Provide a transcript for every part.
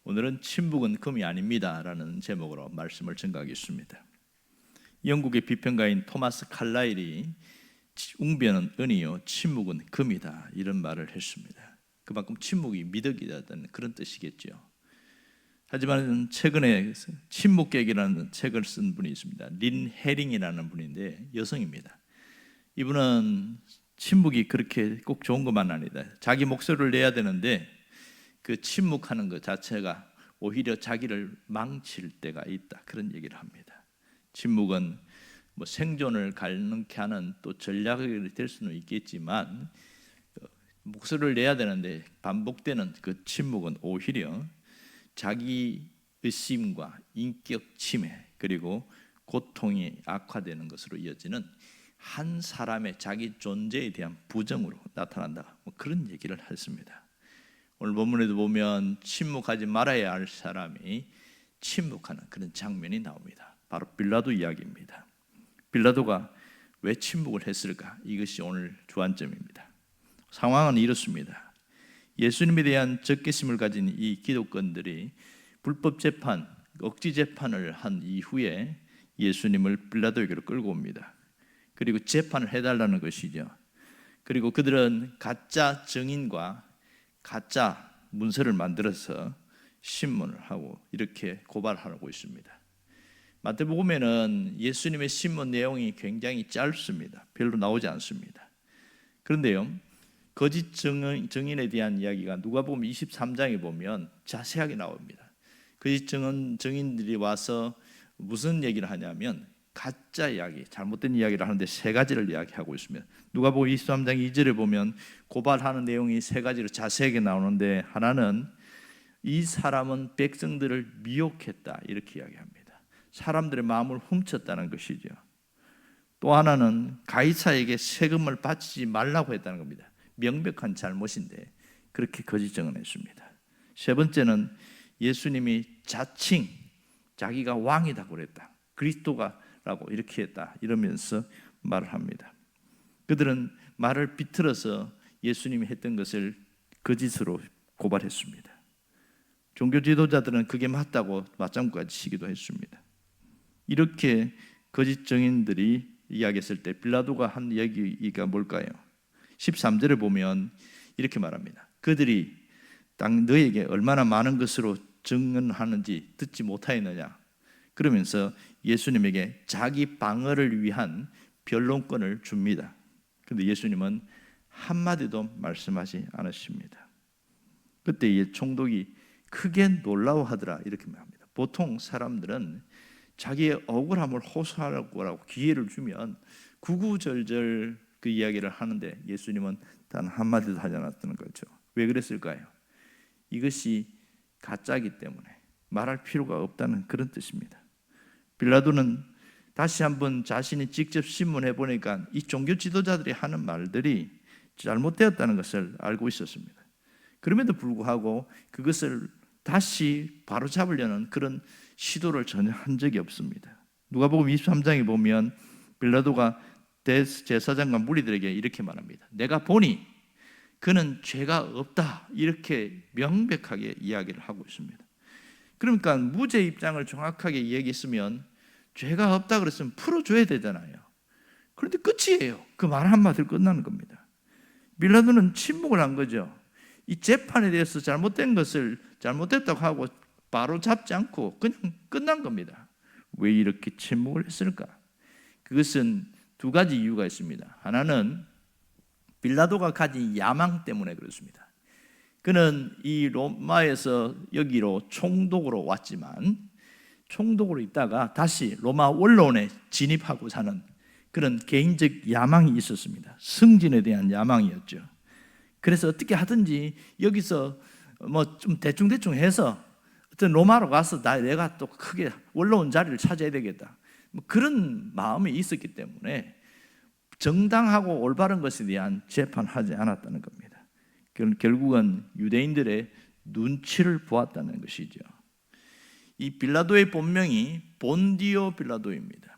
오늘은 침묵은 금이 아닙니다 라는 제목으로 말씀을 전가하겠습니다. 영국의 비평가인 토마스 칼라일이 웅변은 은이요 침묵은 금이다 이런 말을 했습니다. 그만큼 침묵이 미덕이라는 그런 뜻이겠죠. 하지만 최근에 침묵객이라는 책을 쓴 분이 있습니다. 린 헤링이라는 분인데 여성입니다. 이분은 침묵이 그렇게 꼭 좋은 것만 아니다. 자기 목소리를 내야 되는데 그 침묵하는 것 자체가 오히려 자기를 망칠 때가 있다 그런 얘기를 합니다. 침묵은 뭐 생존을 가능케 하는 또 전략이 될 수는 있겠지만 목소리를 내야 되는데 반복되는 그 침묵은 오히려 자기 의심과 인격 침해 그리고 고통이 악화되는 것으로 이어지는 한 사람의 자기 존재에 대한 부정으로 나타난다 뭐 그런 얘기를 했습니다. 오늘 본문에도 보면 침묵하지 말아야 할 사람이 침묵하는 그런 장면이 나옵니다. 바로 빌라도 이야기입니다. 빌라도가 왜 침묵을 했을까? 이것이 오늘 주안점입니다. 상황은 이렇습니다. 예수님에 대한 적개심을 가진 이 기독권들이 불법 재판, 억지 재판을 한 이후에 예수님을 빌라도에게로 끌고 옵니다. 그리고 재판을 해달라는 것이죠. 그리고 그들은 가짜 증인과 가짜 문서를 만들어서 신문을 하고 이렇게 고발하고 있습니다. 마태복음에는 예수님의 신문 내용이 굉장히 짧습니다. 별로 나오지 않습니다. 그런데요, 거짓 증인에 대한 이야기가 누가복음 23장에 보면 자세하게 나옵니다. 거짓 증인들이 와서 무슨 얘기를 하냐면 가짜 이야기, 잘못된 이야기를 하는데 세 가지를 이야기하고 있습니다. 누가복음 23장 2절에 보면 고발하는 내용이 세 가지로 자세하게 나오는데 하나는 이 사람은 백성들을 미혹했다 이렇게 이야기합니다. 사람들의 마음을 훔쳤다는 것이죠. 또 하나는 가이사에게 세금을 바치지 말라고 했다는 겁니다. 명백한 잘못인데 그렇게 거짓 증언했습니다. 세 번째는 예수님이 자칭 자기가 왕이라고 그랬다. 그리스도가라고 이렇게 했다. 이러면서 말을 합니다. 그들은 말을 비틀어서 예수님이 했던 것을 거짓으로 고발했습니다. 종교 지도자들은 그게 맞다고 맞장구까지 치기도 했습니다. 이렇게 거짓 증인들이 이야기했을 때 빌라도가 한 얘기가 뭘까요? 13절에 보면 이렇게 말합니다. 그들이 너에게 얼마나 많은 것으로 증언하는지 듣지 못하였느냐. 그러면서 예수님에게 자기 방어를 위한 변론권을 줍니다. 그런데 예수님은 한마디도 말씀하지 않으십니다. 그때 이 총독이 크게 놀라워하더라 이렇게 말합니다. 보통 사람들은 자기의 억울함을 호소하라고 기회를 주면 구구절절 그 이야기를 하는데 예수님은 단 한마디도 하지 않았다는 거죠. 왜 그랬을까요? 이것이 가짜이기 때문에 말할 필요가 없다는 그런 뜻입니다. 빌라도는 다시 한번 자신이 직접 신문해 보니까 이 종교 지도자들이 하는 말들이 잘못되었다는 것을 알고 있었습니다. 그럼에도 불구하고 그것을 다시 바로잡으려는 그런 시도를 전혀 한 적이 없습니다. 누가복음 23장에 보면 빌라도가 대제사장과 무리들에게 이렇게 말합니다. 내가 보니 그는 죄가 없다 이렇게 명백하게 이야기를 하고 있습니다. 그러니까 무죄 입장을 정확하게 얘기했으면 죄가 없다 그랬으면 풀어줘야 되잖아요. 그런데 끝이에요. 그 말 한마디로 끝나는 겁니다. 빌라도는 침묵을 한 거죠. 이 재판에 대해서 잘못된 것을 잘못됐다고 하고 바로 잡지 않고 그냥 끝난 겁니다. 왜 이렇게 침묵을 했을까? 그것은 두 가지 이유가 있습니다. 하나는 빌라도가 가진 야망 때문에 그렇습니다. 그는 이 로마에서 여기로 총독으로 왔지만 총독으로 있다가 다시 로마 원로원에 진입하고 사는 그런 개인적 야망이 있었습니다. 승진에 대한 야망이었죠. 그래서 어떻게 하든지 여기서 뭐 좀 대충 해서 어떤 로마로 가서 내가 또 크게 원로원 자리를 차지해야 되겠다. 뭐 그런 마음이 있었기 때문에 정당하고 올바른 것에 대한 재판하지 않았다는 겁니다. 결국은 유대인들의 눈치를 보았다는 것이죠. 이 빌라도의 본명이 본디오 빌라도입니다.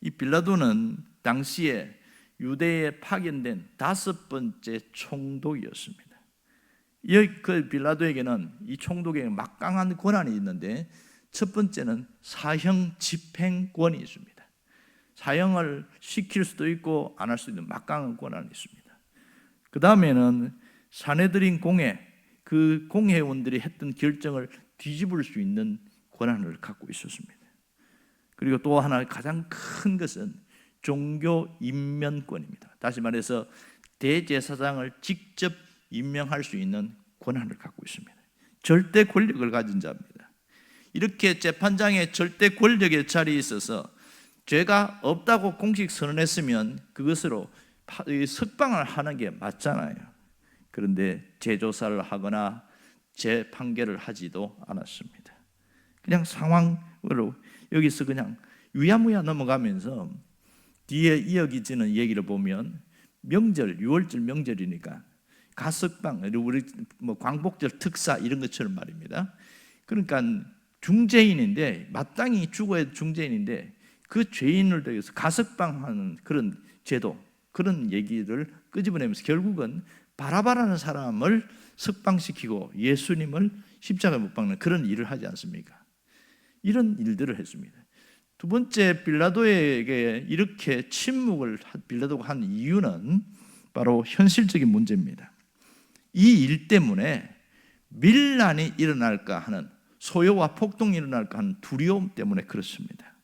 이 빌라도는 당시에 유대에 파견된 5번째 총독이었습니다. 그 빌라도에게는 이 총독에게 막강한 권한이 있는데, 첫 번째는 사형 집행권이 있습니다. 사형을 시킬 수도 있고 안 할 수도 있는 막강한 권한이 있습니다. 그 다음에는 사내들인 공회, 그 공회원들이 했던 결정을 뒤집을 수 있는 권한을 갖고 있었습니다. 그리고 또 하나 가장 큰 것은 종교 임명권입니다. 다시 말해서 대제사장을 직접 임명할 수 있는 권한을 갖고 있습니다. 절대 권력을 가진 자입니다. 이렇게 재판장의 절대 권력의 자리에 있어서 죄가 없다고 공식 선언했으면 그것으로 석방을 하는 게 맞잖아요. 그런데 재조사를 하거나 재판결을 하지도 않았습니다. 그냥 상황으로 여기서 그냥 유야무야 넘어가면서 뒤에 이어지는 얘기를 보면 명절, 6월절 명절이니까 가석방, 우리 광복절 특사 이런 것처럼 말입니다. 그러니까 중죄인인데, 마땅히 죽어야 중죄인인데 그 죄인을 대해서 가석방하는 그런 제도, 그런 얘기를 끄집어내면서 결국은 바라바라는 사람을 석방시키고 예수님을 십자가에 못 박는 그런 일을 하지 않습니까? 이런 일들을 했습니다. 두 번째, 빌라도에게 이렇게 침묵을 빌라도가 한 이유는 바로 현실적인 문제입니다. 이 일 때문에 밀란이 일어날까 하는, 소요와 폭동이 일어날까 하는 두려움 때문에 그렇습니다.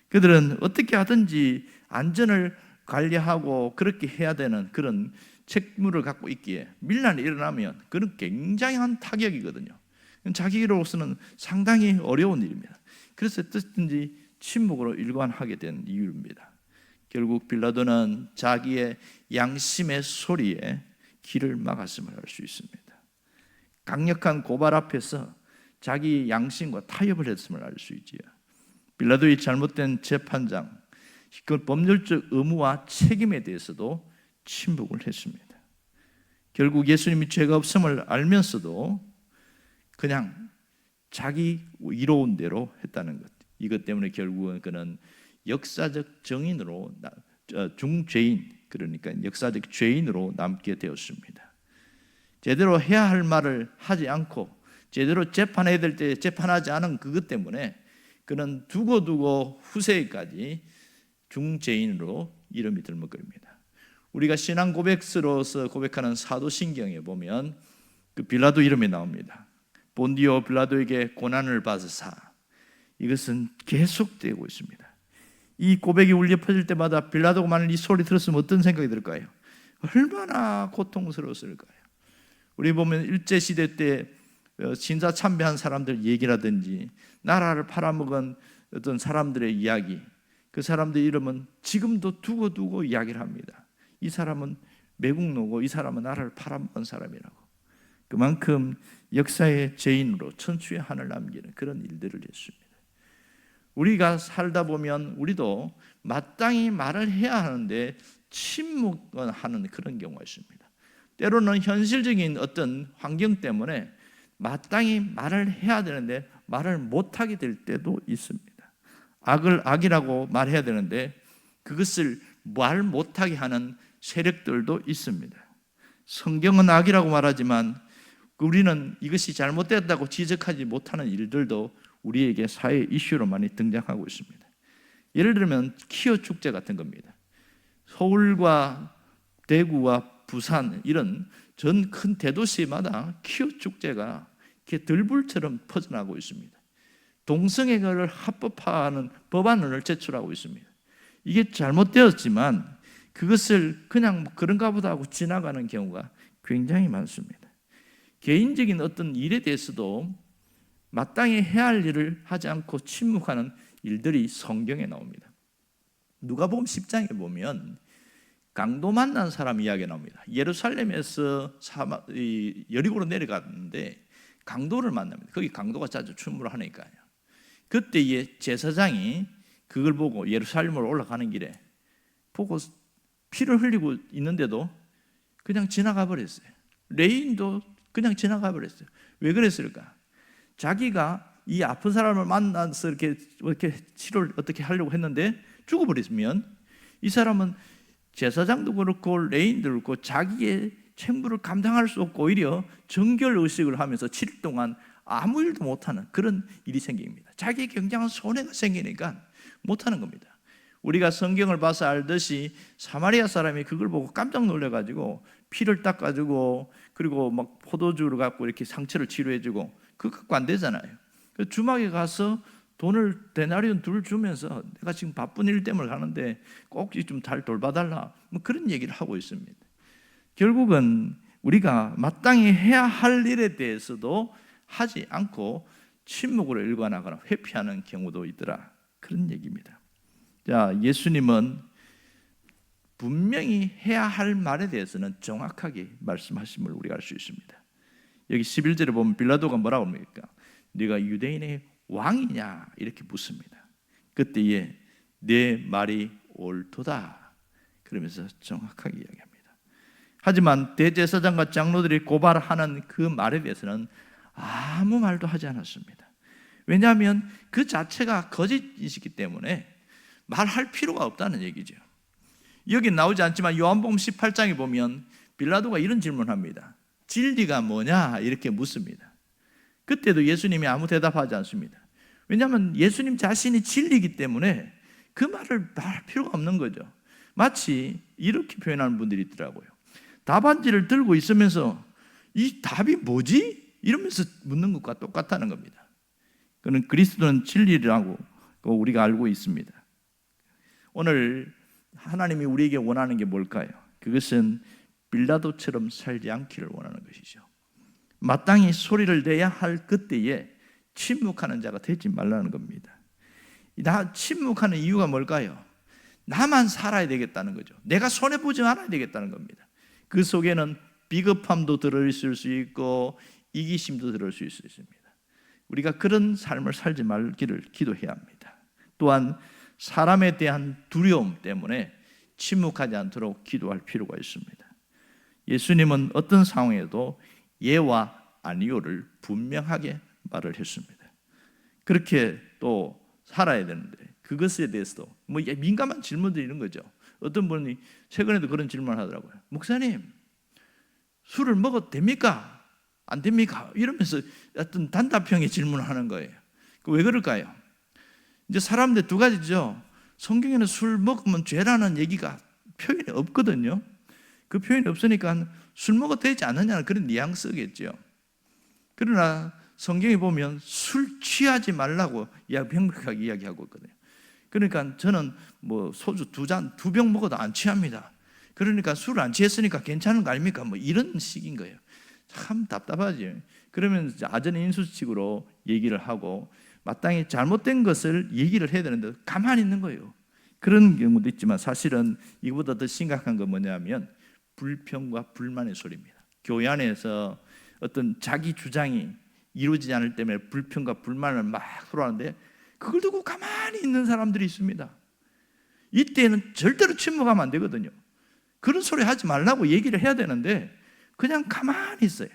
그들은 어떻게 하든지 안전을 관리하고 그렇게 해야 되는 그런 책무를 갖고 있기에 밀란이 일어나면 그건 굉장한 타격이거든요. 자기로서는 상당히 어려운 일입니다. 그래서 어떻든지 침묵으로 일관하게 된 이유입니다. 결국 빌라도는 자기의 양심의 소리에 길을 막았음을 알 수 있습니다. 강력한 고발 앞에서 자기 양심과 타협을 했음을 알 수 있지요. 빌라도의 잘못된 재판장, 그 법률적 의무와 책임에 대해서도 침묵을 했습니다. 결국 예수님이 죄가 없음을 알면서도 그냥 자기 이로운 대로 했다는 것. 이것 때문에 결국은 그는 역사적 정인으로, 중죄인, 그러니까 역사적 죄인으로 남게 되었습니다. 제대로 해야 할 말을 하지 않고 제대로 재판해야 될 때 재판하지 않은 그것 때문에 그는 두고두고 후세까지 중죄인으로 이름이 들먹거립니다. 우리가 신앙 고백서로서 고백하는 사도신경에 보면 그 빌라도 이름이 나옵니다. 본디오 빌라도에게 고난을 받으사. 이것은 계속되고 있습니다. 이 고백이 울려 퍼질 때마다 빌라도가 만일 이 소리 들었으면 어떤 생각이 들까요? 얼마나 고통스러웠을까요? 우리 보면 일제시대 때 신사 참배한 사람들 얘기라든지 나라를 팔아먹은 어떤 사람들의 이야기, 그 사람들 이름은 지금도 두고두고 이야기를 합니다. 이 사람은 매국노고 이 사람은 나라를 팔아먹은 사람이라고. 그만큼 역사의 죄인으로 천추의 한을 남기는 그런 일들을 했습니다. 우리가 살다 보면 우리도 마땅히 말을 해야 하는데 침묵하는 그런 경우가 있습니다. 때로는 현실적인 어떤 환경 때문에 마땅히 말을 해야 되는데 말을 못하게 될 때도 있습니다. 악을 악이라고 말해야 되는데 그것을 말 못하게 하는 세력들도 있습니다. 성경은 악이라고 말하지만 우리는 이것이 잘못됐다고 지적하지 못하는 일들도 우리에게 사회 이슈로 많이 등장하고 있습니다. 예를 들면 키어 축제 같은 겁니다. 서울과 대구와 부산 이런 전 큰 대도시마다 키어 축제가 이렇게 들불처럼 퍼져나가고 있습니다. 동성애를 합법화하는 법안을 제출하고 있습니다. 이게 잘못되었지만 그것을 그냥 그런가 보다 하고 지나가는 경우가 굉장히 많습니다. 개인적인 어떤 일에 대해서도 마땅히 해야 할 일을 하지 않고 침묵하는 일들이 성경에 나옵니다. 누가복음 10장에 보면 강도 만난 사람 이야기가 나옵니다. 예루살렘에서 여리고로 내려갔는데 강도를 만납니다. 거기 강도가 자주 출몰하니까요. 그때에 제사장이 그걸 보고 예루살렘으로 올라가는 길에 보고 피를 흘리고 있는데도 그냥 지나가 버렸어요. 레인도 그냥 지나가 버렸어요. 왜 그랬을까? 자기가 이 아픈 사람을 만나서 이렇게 치료를 어떻게 하려고 했는데 죽어버렸으면 이 사람은 제사장도 그렇고 레인도 그렇고 자기의 책무를 감당할 수 없고 오히려 정결의식을 하면서 7일 동안 아무 일도 못하는 그런 일이 생깁니다. 자기에게 굉장한 손해가 생기니까 못하는 겁니다. 우리가 성경을 봐서 알듯이 사마리아 사람이 그걸 보고 깜짝 놀래가지고 피를 닦아주고 그리고 막 포도주를 갖고 이렇게 상처를 치료해주고 그거 갖고 안 되잖아요. 주막에 가서 돈을 데나리온 둘 주면서 내가 지금 바쁜 일 때문에 가는데 꼭 좀 잘 돌봐달라, 뭐 그런 얘기를 하고 있습니다. 결국은 우리가 마땅히 해야 할 일에 대해서도 하지 않고 침묵으로 일관하거나 회피하는 경우도 있더라, 그런 얘기입니다. 자, 예수님은 분명히 해야 할 말에 대해서는 정확하게 말씀하심을 우리가 알 수 있습니다. 여기 11절에 보면 빌라도가 뭐라고 합니까? 네가 유대인의 왕이냐 이렇게 묻습니다. 그때에 내 말이 옳도다 그러면서 정확하게 이야기합니다. 하지만 대제사장과 장로들이 고발하는 그 말에 대해서는 아무 말도 하지 않았습니다. 왜냐하면 그 자체가 거짓이기 때문에 말할 필요가 없다는 얘기죠. 여기 나오지 않지만 요한복음 18장에 보면 빌라도가 이런 질문을 합니다. 진리가 뭐냐 이렇게 묻습니다. 그때도 예수님이 아무 대답하지 않습니다. 왜냐하면 예수님 자신이 진리이기 때문에 그 말을 말할 필요가 없는 거죠. 마치 이렇게 표현하는 분들이 있더라고요. 답안지를 들고 있으면서 이 답이 뭐지? 이러면서 묻는 것과 똑같다는 겁니다. 그는 그리스도는 진리라고 우리가 알고 있습니다. 오늘 하나님이 우리에게 원하는 게 뭘까요? 그것은 빌라도처럼 살지 않기를 원하는 것이죠. 마땅히 소리를 내야 할 그때에 침묵하는 자가 되지 말라는 겁니다. 나 침묵하는 이유가 뭘까요? 나만 살아야 되겠다는 거죠. 내가 손해보지 않아야 되겠다는 겁니다. 그 속에는 비겁함도 들어있을 수 있고 이기심도 들어있을 수 있습니다. 우리가 그런 삶을 살지 말기를 기도해야 합니다. 또한 사람에 대한 두려움 때문에 침묵하지 않도록 기도할 필요가 있습니다. 예수님은 어떤 상황에도 예와 아니오를 분명하게 말을 했습니다. 그렇게 또 살아야 되는데 그것에 대해서도 뭐 민감한 질문들이 있는 거죠. 어떤 분이 최근에도 그런 질문을 하더라고요. 목사님, 술을 먹어도 됩니까? 안 됩니까? 이러면서 어떤 단답형의 질문을 하는 거예요. 왜 그럴까요? 이제 사람들 두 가지죠. 성경에는 술 먹으면 죄라는 얘기가 표현이 없거든요. 그 표현이 없으니까 술 먹어도 되지 않느냐는 그런 뉘앙스겠죠. 그러나 성경에 보면 술 취하지 말라고 명백하게 이야기하고 있거든요. 그러니까 저는 뭐 소주 2잔, 2병 먹어도 안 취합니다. 그러니까 술을 안 취했으니까 괜찮은 거 아닙니까? 뭐 이런 식인 거예요. 참 답답하지. 그러면 아전인수식으로 얘기를 하고 마땅히 잘못된 것을 얘기를 해야 되는데 가만히 있는 거예요. 그런 경우도 있지만 사실은 이거보다 더 심각한 건 뭐냐면 불평과 불만의 소리입니다. 교회 안에서 어떤 자기 주장이 이루어지지 않을 때문에 불평과 불만을 막 토로하는데 그걸 두고 가만히 있는 사람들이 있습니다. 이때는 절대로 침묵하면 안 되거든요. 그런 소리 하지 말라고 얘기를 해야 되는데 그냥 가만히 있어요.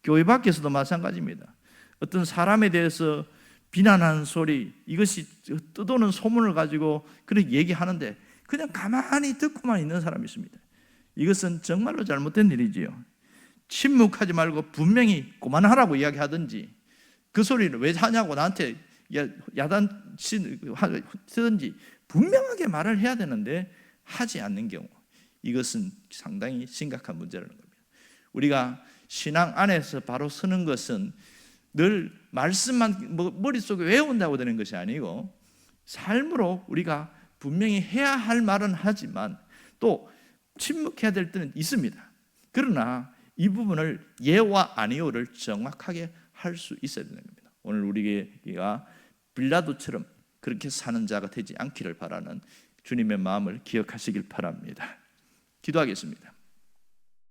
교회 밖에서도 마찬가지입니다. 어떤 사람에 대해서 비난하는 소리, 이것이 떠도는 소문을 가지고 그렇게 얘기하는데 그냥 가만히 듣고만 있는 사람이 있습니다. 이것은 정말로 잘못된 일이지요. 침묵하지 말고 분명히 그만하라고 이야기하든지 그 소리를 왜 하냐고 나한테 야단치든지 분명하게 말을 해야 되는데 하지 않는 경우, 이것은 상당히 심각한 문제라는 겁니다. 우리가 신앙 안에서 바로 서는 것은 늘 말씀만 머릿속에 외운다고 되는 것이 아니고 삶으로 우리가 분명히 해야 할 말은 하지만 또 침묵해야 될 때는 있습니다. 그러나 이 부분을 예와 아니오를 정확하게 할 수 있어야 되는 겁니다. 오늘 우리가 빌라도처럼 그렇게 사는 자가 되지 않기를 바라는 주님의 마음을 기억하시길 바랍니다. 기도하겠습니다.